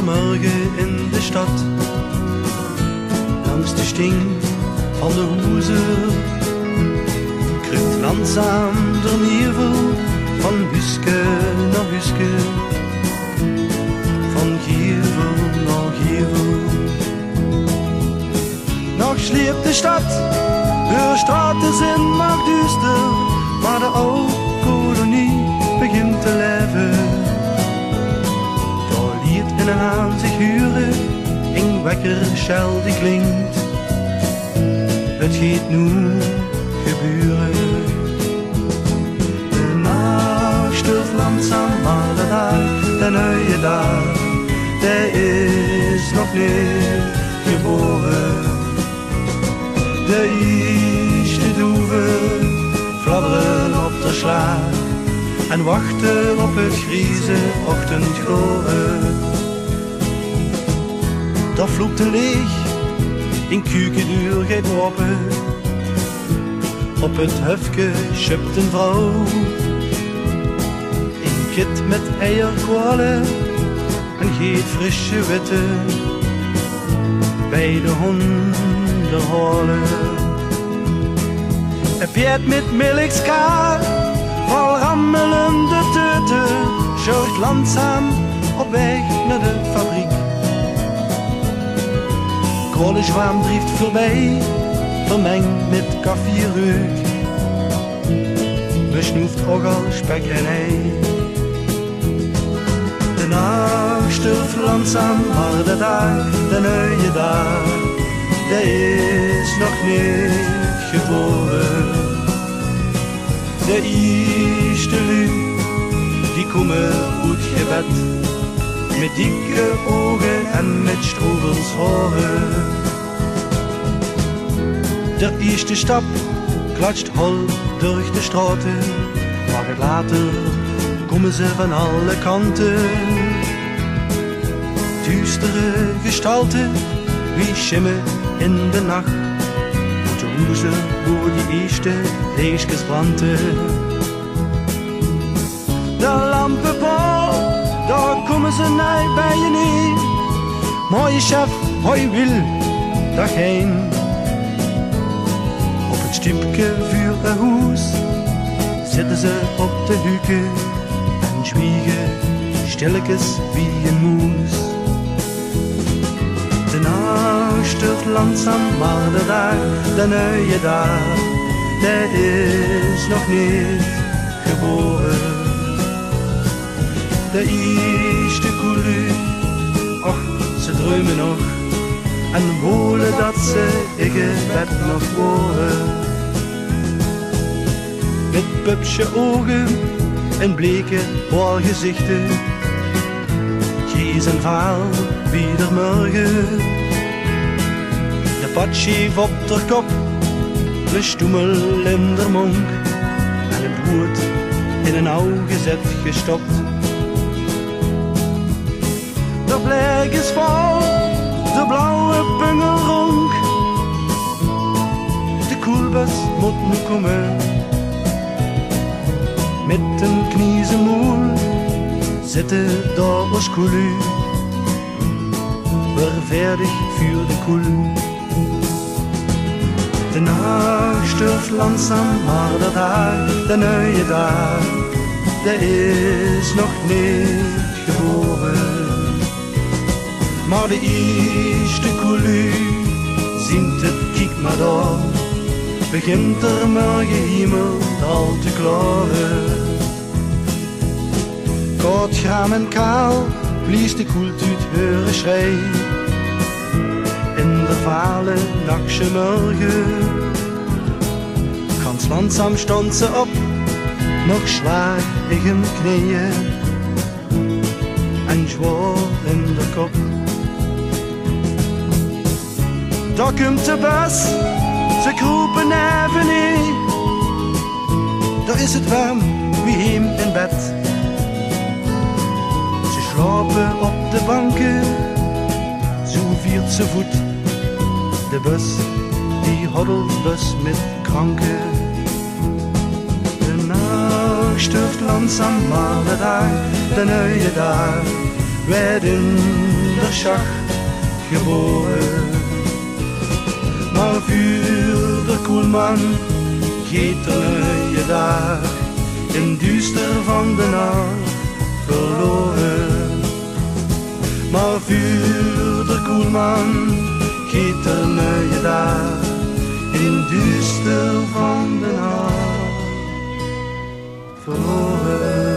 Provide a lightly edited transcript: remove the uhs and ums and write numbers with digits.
morgen in de stad. Langs de sting van de hoezen kruipt langzaam de nevel van huske naar huske, van gevel naar gevel. Nog sleept de stad, haar straten zijn nog duister, maar de oude kolonie begint te leven. Daar liet in een haan zich huren, een wekkerschel die klinkt. Het gaat nu gebeuren. De nacht stuurt langzaam, maar de dag, de nieuwe dag, die is nog niet geboren. De eerste doeven fladderen op de slaap en wachten op het grijze ochtendgloren. Dat vloekt een leeg, een kuikendeur gaat open. Op het hufke schupt een vrouw, een kit met eierkwalen en geet frisse witte bij de honden halen. Een paard met melkskaar, vol rammelende teuten, zorgt langzaam op weg naar de fabriek. Koolenzwam drieft voorbij, vermengd met koffiereuk. Besnoeft ook al spek en ei. De nacht stuurt langzaam, maar de dag, de nieuwe dag, die is nog niet geboren. De eerste lui, die komen uit gebed, met dikke ogen en met stroevels horen. De eerste stap klatscht hol door de straten, maar later komen ze van alle kanten. Duistere gestalten, wie schimmen in de nacht, moeten hoezen hoe die eerste lichtjes branden. De lampenbouw, daar komen ze naar bij je neer. Mooie chef, hoi wil, dag heen. Op het stipke vuurhuis zitten ze op de huken en zwiegen stilletjes wie een moes. De nacht stuurt langzaam, maar de dag, de nieuwe dag, die is nog niet geboren. De eerste koelu, och, ze dromen nog en wolen dat ze in bed nog horen. Met pupsje ogen en bleke gezichten, gees en vaal wieder morgen. De patchief op de kop, de stoemel in de monk en het brood in een oude zet gestopt. De blijk is vol, de blauwe pungelronk. De koelbus moet nu komen. Met een kniezenmoel zitten daar als koelu. Weer verdig voor de koel. De nacht stuurt langzaam, maar de dag, de nieuwe dag, die is nog niet geboren. Maar de eerste koelu zingt het, kijk maar daar, begint er morgen hemel al te klaren. Kort, gram en kaal, blies de koelt uit heuren schrei. In de vale nachtse morgen, ganz langzaam stond ze op, nog zwaar in hun knieën en zwaar in de kop. Daar komt de bus, ze kroepen even in. Daar is het warm, wie heem in bed. Ze slapen op de banken, zo viert ze voet. De bus, die hoddelbus met kranken. De nacht stuurt langzaam, maar de dag, de nieuwe dag, werd in der Schacht geboren. Maar vuur de koelman geeft een nieuwe dag in duister van de nacht verloren. Maar vuur de koelman geeft een nieuwe dag in duister van de nacht verloren.